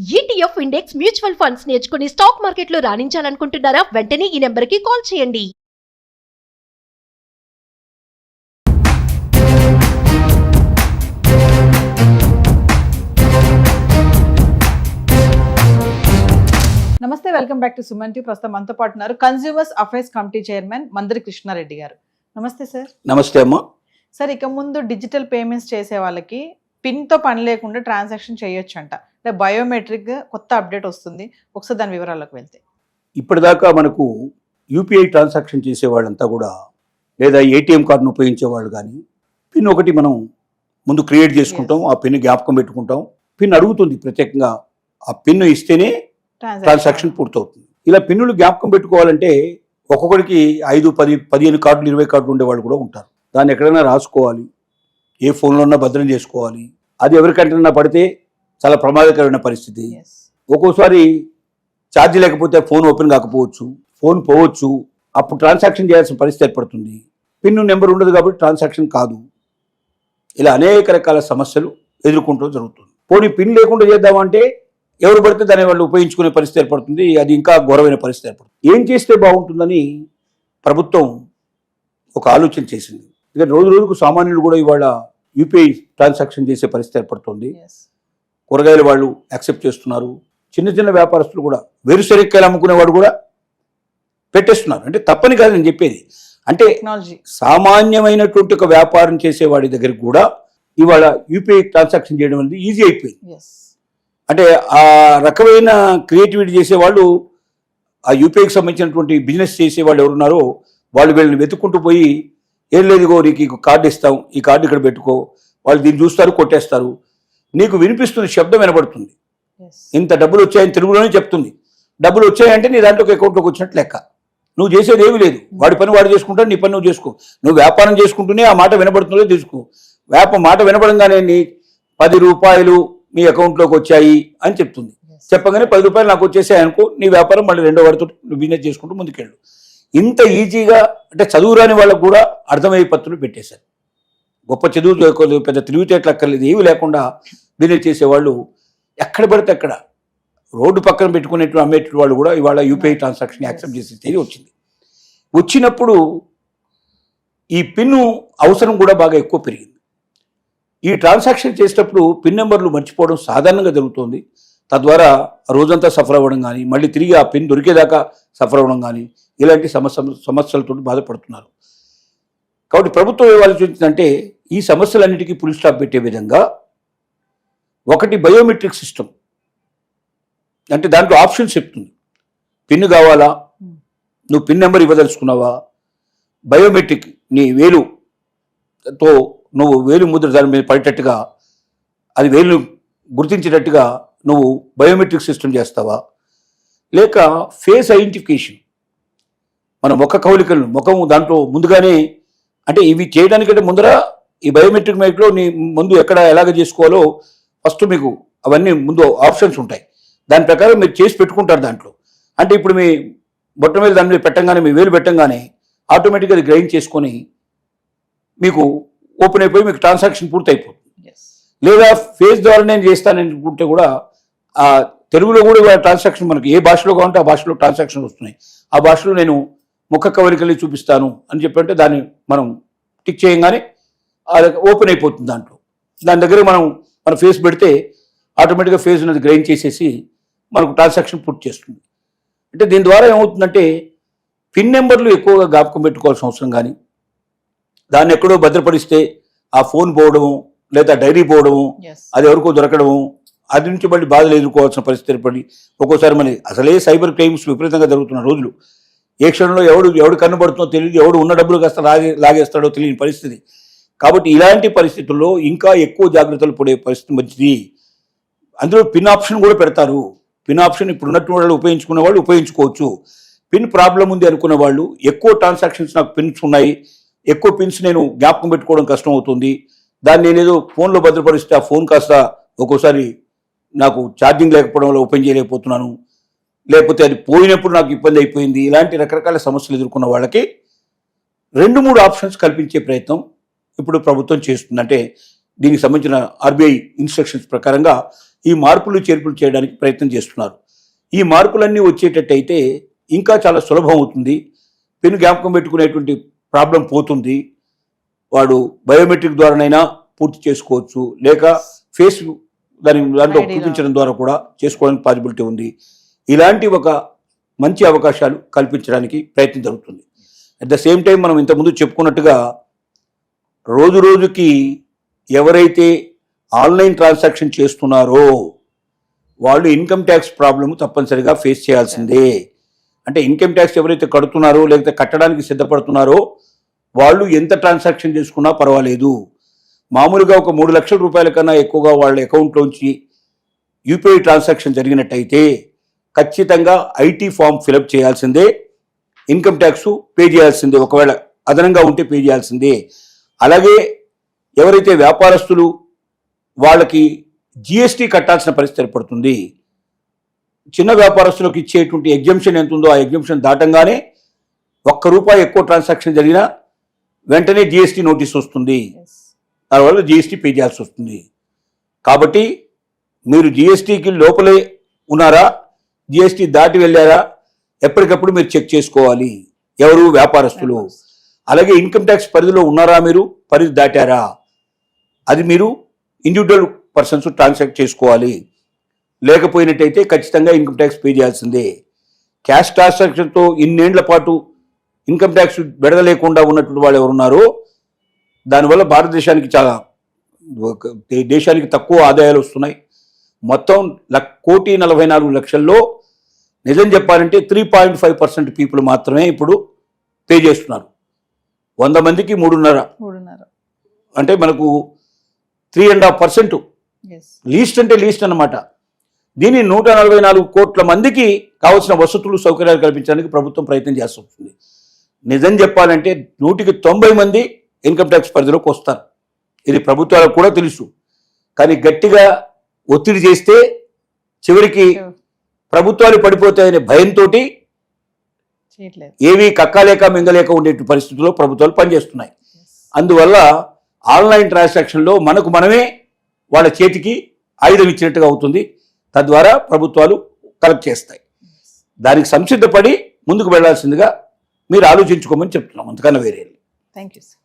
ETF index mutual funds నేర్చుకుని stock మార్కెట్లో రాణించాలనుకుంటున్నారా? వెంటనే ఈ నెంబర్కి కాల్ చేయండి. నమస్తే, welcome back to Suman TV. ప్రస్తుతం మనతో పాటు ఉన్నారు consumers affairs committee chairman Mandari Krishna Reddy గారు. నమస్తే సార్. నమస్తే అమ్మా. సార్, ఇక ముందు డిజిటల్ పేమెంట్స్ చేసే వాళ్ళకి పిన్తో పని లేకుండా ట్రాన్సాక్షన్ చేయొచ్చు అంట. అంటే బయోమెట్రిక్ కొత్త అప్డేట్ వస్తుంది. ఒకసారి దాని వివరాల్లోకి వెళ్తే, ఇప్పటిదాకా మనకు యూపీఐ ట్రాన్సాక్షన్ చేసేవాళ్ళంతా కూడా లేదా ఏటీఎం కార్డును ఉపయోగించేవాళ్ళు కానీ పిన్ ఒకటి మనం ముందు క్రియేట్ చేసుకుంటాం, ఆ పిన్ జ్ఞాపకం పెట్టుకుంటాం. పిన్ అడుగుతుంది ప్రత్యేకంగా, ఆ పిన్ ఇస్తేనే ట్రాన్సాక్షన్ పూర్తవుతుంది. ఇలా పిన్నులు జ్ఞాపకం పెట్టుకోవాలంటే ఒక్కొక్కడికి 5, 10, 15 కార్డులు 20 కార్డులు ఉండేవాళ్ళు కూడా ఉంటారు. దాన్ని ఎక్కడైనా రాసుకోవాలి, ఏ ఫోన్లో ఉన్నా భద్రం చేసుకోవాలి. అది ఎవరికంటైనా పడితే చాలా ప్రమాదకరమైన పరిస్థితి. ఒక్కోసారి ఛార్జ్ లేకపోతే ఫోన్ ఓపెన్ కాకపోవచ్చు, ఫోన్ పోవచ్చు, అప్పుడు ట్రాన్సాక్షన్ చేయాల్సిన పరిస్థితి ఏర్పడుతుంది. పిన్ నెంబర్ ఉండదు కాబట్టి ట్రాన్సాక్షన్ కాదు. ఇలా అనేక రకాల సమస్యలు ఎదుర్కొంటూ జరుగుతుంది. పోనీ పిన్ లేకుండా చేద్దామంటే ఎవరు పడితే దాన్ని వాళ్ళు ఉపయోగించుకునే పరిస్థితి ఏర్పడుతుంది. అది ఇంకా ఘోరమైన పరిస్థితి ఏర్పడుతుంది. ఏం చేస్తే బాగుంటుందని ప్రభుత్వం ఒక ఆలోచన చేసింది. ఇక రోజు రోజుకు సామాన్యులు కూడా ఇవాళ యూపీఐ ట్రాన్సాక్షన్ చేసే పరిస్థితి ఏర్పడుతుంది. కూరగాయలు వాళ్ళు యాక్సెప్ట్ చేస్తున్నారు. చిన్న చిన్న వ్యాపారస్తులు కూడా, వేరుశనక్కాయలు అమ్ముకునేవాడు కూడా పెట్టేస్తున్నారు. అంటే తప్పని కాదు నేను చెప్పేది. అంటే సామాన్యమైనటువంటి ఒక వ్యాపారం చేసేవాడి దగ్గరికి కూడా ఇవాళ యూపీఐ ట్రాన్సాక్షన్ చేయడం అనేది ఈజీ అయిపోయింది. అంటే ఆ రకమైన క్రియేటివిటీ చేసేవాళ్ళు, ఆ యూపీఐకి సంబంధించినటువంటి బిజినెస్ చేసేవాళ్ళు ఎవరున్నారో వాళ్ళు వీళ్ళని వెతుక్కుంటూ పోయి, ఏం లేదుగో నీకు కార్డు ఇస్తాం, ఈ కార్డు ఇక్కడ పెట్టుకో, వాళ్ళు దీన్ని చూస్తారు, కొట్టేస్తారు. నీకు వినిపిస్తుంది, శబ్దం వినబడుతుంది, ఇంత డబ్బులు వచ్చాయని తెలుగులోనే చెప్తుంది. డబ్బులు వచ్చాయంటే నీ దాంట్లోకి అకౌంట్లోకి వచ్చినట్టు లెక్క. నువ్వు చేసేది ఏమీ లేదు, వాడి పని వాడు చేసుకుంటాడు, నీ పని నువ్వు చేసుకో. నువ్వు వ్యాపారం చేసుకుంటూనే ఆ మాట వినబడుతుందో తీసుకో. మాట వినబడంగానే నీ 10 రూపాయలు మీ అకౌంట్లోకి వచ్చాయి అని చెప్తుంది. చెప్పగానే 10 రూపాయలు నాకు వచ్చేసాయి అనుకో, నీ వ్యాపారం మళ్ళీ రెండో వాడితో నువ్వు బిజినెస్ చేసుకుంటూ ముందుకెళ్ళు. ఇంత ఈజీగా, అంటే చదువు రాని వాళ్ళకు కూడా అర్థమయ్యే పత్రులు పెట్టేశారు. గొప్ప చదువు, పెద్ద తెలివితేటలు అక్కర్లేదు, ఏవి లేకుండా బిజినెస్ చేసేవాళ్ళు ఎక్కడ పడితే అక్కడ రోడ్డు పక్కన పెట్టుకునేట్టు అమ్మేటువంటి వాళ్ళు కూడా ఇవాళ యూపీఐ ట్రాన్సాక్షన్ యాక్సెప్ట్ చేసే స్థితి వచ్చింది. వచ్చినప్పుడు ఈ పిన్ను అవసరం కూడా బాగా ఎక్కువ పెరిగింది. ఈ ట్రాన్సాక్షన్ చేసేటప్పుడు పిన్ నెంబర్లు మర్చిపోవడం సాధారణంగా జరుగుతుంది. తద్వారా రోజంతా సఫర్ అవ్వడం కానీ, మళ్ళీ తిరిగి ఆ పిన్ దొరికేదాకా సఫర్ అవ్వడం కానీ, ఇలాంటి సమస్యలతో బాధపడుతున్నారు. కాబట్టి ప్రభుత్వం ఏం ఆలోచించిందంటే ఈ సమస్యలన్నిటికీ ఫుల్ స్టాప్ పెట్టే విధంగా ఒకటి బయోమెట్రిక్ సిస్టమ్, అంటే దాంట్లో ఆప్షన్స్ చెప్తుంది. పిన్ కావాలా, నువ్వు పిన్ నెంబర్ ఇవ్వదలుచుకున్నావా, బయోమెట్రిక్ నీ వేలుతో నువ్వు వేలు ముద్ర దాని మీద పడేటట్టుగా, అది వేలు గుర్తించేటట్టుగా నువ్వు బయోమెట్రిక్ సిస్టమ్ చేస్తావా, లేక ఫేస్ ఐడెంటిఫికేషన్, మన ముఖ కవలికలను ముఖం దాంట్లో ముందుగానే, అంటే ఇవి చేయడానికంటే ముందర ఈ బయోమెట్రిక్ మైక్లో నీ ముందు ఎక్కడ ఎలాగ చేసుకోవాలో ఫస్ట్ మీకు అవన్నీ ముందు ఆప్షన్స్ ఉంటాయి. దాని ప్రకారం మీరు చేసి పెట్టుకుంటారు దాంట్లో. అంటే ఇప్పుడు మీ బొట్ట మీద దాని మీద పెట్టంగానే, మీ వేలు పెట్టంగానే ఆటోమేటిక్గా అది గ్రైండ్ చేసుకొని మీకు ఓపెన్ అయిపోయి మీకు ట్రాన్సాక్షన్ పూర్తి అయిపోతుంది. లేదా ఫేస్ ద్వారా నేను చేస్తాననుకుంటే కూడా ఆ తెలుగులో కూడా ట్రాన్సాక్షన్ మనకి ఏ భాషలో కావాలంటే ఆ భాషలో ట్రాన్సాక్షన్ వస్తున్నాయి. ఆ భాషలో నేను ముఖ కవలికలు చూపిస్తాను అని చెప్పంటే దాన్ని మనం టిక్ చేయగానే అది ఓపెన్ అయిపోతుంది. దాని దగ్గర మన ఫేస్ పెడితే ఆటోమేటిక్గా ఫేస్ అనేది గ్రైండ్ చేసేసి మనకు ట్రాన్సాక్షన్ పూర్తి చేస్తుంది. అంటే దీని ద్వారా ఏమవుతుందంటే పిన్ నెంబర్లు ఎక్కువగా జ్ఞాపకం పెట్టుకోవాల్సిన అవసరం కానీ, దాన్ని ఎక్కడో భద్రపరిస్తే ఆ ఫోన్ పోవడము లేదా డైరీ పోవడము, అది ఎవరికో దొరకడము, అది నుంచి మళ్ళీ బాధలు ఎదుర్కోవాల్సిన పరిస్థితి ఏర్పడి ఒక్కోసారి మన అసలే సైబర్ క్రైమ్స్ విపరీతంగా జరుగుతున్న రోజులు. ఏ క్షణంలో ఎవడు కన్నుపడుతుందో తెలియదు, ఎవడు ఉన్న డబ్బులు కాస్త లాగేస్తాడో తెలియని పరిస్థితి. కాబట్టి ఇలాంటి పరిస్థితుల్లో ఇంకా ఎక్కువ జాగ్రత్తలు పడే పరిస్థితి మంచిది. అందులో పిన్ ఆప్షన్ కూడా పెడతారు. పిన్ ఆప్షన్ ఇప్పుడు ఉన్నటువంటి వాళ్ళు ఉపయోగించుకునే వాళ్ళు ఉపయోగించుకోవచ్చు. పిన్ ప్రాబ్లం ఉంది అనుకునే వాళ్ళు, ఎక్కువ ట్రాన్సాక్షన్స్ నాకు పిన్స్ ఉన్నాయి, ఎక్కువ పిన్స్ నేను జ్ఞాపకం పెట్టుకోవడం కష్టం అవుతుంది, దాన్ని నేనేదో ఫోన్లో భద్రపరిస్తే ఆ ఫోన్ కాస్త ఒక్కోసారి నాకు ఛార్జింగ్ లేకపోవడం వల్ల ఓపెన్ చేయలేకపోతున్నాను, లేకపోతే అది పోయినప్పుడు నాకు ఇబ్బంది అయిపోయింది, ఇలాంటి రకరకాల సమస్యలు ఎదుర్కొన్న వాళ్ళకి 2-3 ఆప్షన్స్ కల్పించే ప్రయత్నం ఇప్పుడు ప్రభుత్వం చేస్తుంది. అంటే దీనికి సంబంధించిన ఆర్బీఐ ఇన్స్ట్రక్షన్స్ ప్రకారంగా ఈ మార్పులు చేర్పులు చేయడానికి ప్రయత్నం చేస్తున్నారు. ఈ మార్పులన్నీ వచ్చేటట్టయితే ఇంకా చాలా సులభం అవుతుంది. పిన్ జ్ఞాపకం పెట్టుకునేటువంటి ప్రాబ్లం పోతుంది. వాడు బయోమెట్రిక్ ద్వారానైనా పూర్తి చేసుకోవచ్చు, లేక ఫేస్ దాంట్లో ID చూపించడం ద్వారా కూడా చేసుకోవడానికి పాసిబిలిటీ ఉంది. ఇలాంటి ఒక మంచి అవకాశాలు కల్పించడానికి ప్రయత్నం జరుగుతుంది. అట్ ద సేమ్ టైం మనం ఇంతకుముందు చెప్పుకున్నట్టుగా రోజు రోజుకి ఎవరైతే ఆన్లైన్ ట్రాన్సాక్షన్ చేస్తున్నారో వాళ్ళు ఇన్కమ్ ట్యాక్స్ ప్రాబ్లమ్ తప్పనిసరిగా ఫేస్ చేయాల్సిందే. అంటే ఇన్కమ్ ట్యాక్స్ ఎవరైతే కడుతున్నారో లేకపోతే కట్టడానికి సిద్ధపడుతున్నారో వాళ్ళు ఎంత ట్రాన్సాక్షన్ చేసుకున్నా పర్వాలేదు. మామూలుగా ఒక 3 లక్షల రూపాయల కన్నా ఎక్కువగా వాళ్ళ అకౌంట్లోంచి యూపీఐ ట్రాన్సాక్షన్ జరిగినట్టయితే ఖచ్చితంగా ఐటీ ఫామ్ ఫిలప్ చేయాల్సిందే, ఇన్కమ్ ట్యాక్స్ పే చేయాల్సిందే, ఒకవేళ అదనంగా ఉంటే పే చేయాల్సిందే. అలాగే ఎవరైతే వ్యాపారస్తులు వాళ్ళకి జిఎస్టీ కట్టాల్సిన పరిస్థితి ఏర్పడుతుంది. చిన్న వ్యాపారస్తులకు ఇచ్చేటువంటి ఎగ్జంప్షన్ ఎంత ఉందో ఆ ఎగ్జంప్షన్ దాటంగానే ₹1 ఎక్కువ ట్రాన్సాక్షన్ జరిగినా వెంటనే జిఎస్టీ నోటీస్ వస్తుంది. దానివల్ల జిఎస్టీ పే చేయాల్సి వస్తుంది. కాబట్టి మీరు జిఎస్టీకి లోపలే ఉన్నారా, జిఎస్టీ దాటి వెళ్ళారా, ఎప్పటికప్పుడు మీరు చెక్ చేసుకోవాలి. ఎవరు? వ్యాపారస్తులు. అలాగే ఇన్కమ్ ట్యాక్స్ పరిధిలో ఉన్నారా, మీరు పరిధి దాటారా, అది మీరు ఇండివిజువల్ పర్సన్స్ ట్రాన్సాక్ట్ చేసుకోవాలి. లేకపోయినట్టయితే ఖచ్చితంగా ఇన్కమ్ ట్యాక్స్ పే చేయాల్సిందే. క్యాష్ ట్రాన్సాక్షన్తో ఇన్నేళ్ల పాటు ఇన్కమ్ ట్యాక్స్ బెడద లేకుండా ఉన్నటువంటి వాళ్ళు ఎవరున్నారో దానివల్ల భారతదేశానికి దేశానికి తక్కువ ఆదాయాలు వస్తున్నాయి. మొత్తం 1,44,00,000లో నిజం చెప్పాలంటే 3.5% పీపుల్ మాత్రమే ఇప్పుడు పే చేస్తున్నారు. 100 మందికి 3.5 అంటే మనకు 3.5% లీస్ట్ అంటే లీస్ట్ అన్నమాట. దీన్ని 144 కోట్ల మందికి కావాల్సిన వసతులు సౌకర్యాలు కల్పించడానికి ప్రభుత్వం ప్రయత్నం చేస్తుంది. నిజం చెప్పాలంటే 100కి 90 మంది ఇన్కమ్ ట్యాక్స్ పరిధిలోకి వస్తారు. ఇది ప్రభుత్వాలకు కూడా తెలుసు. కానీ గట్టిగా ఒత్తిడి చేస్తే చివరికి ప్రభుత్వాలు పడిపోతాయనే భయంతో ఏవి కక్కాలేక మింగలేక ఉండే పరిస్థితుల్లో ప్రభుత్వాలు పనిచేస్తున్నాయి. అందువల్ల ఆన్లైన్ ట్రాన్సాక్షన్లో మనకు మనమే వాళ్ళ చేతికి ఆయుధం ఇచ్చినట్టుగా అవుతుంది. తద్వారా ప్రభుత్వాలు కలెక్ట్ చేస్తాయి. దానికి సంసిద్ధపడి ముందుకు వెళ్లాల్సిందిగా మీరు ఆలోచించుకోమని చెప్తున్నాం. అంతకన్నా వేరే. Thank you sir.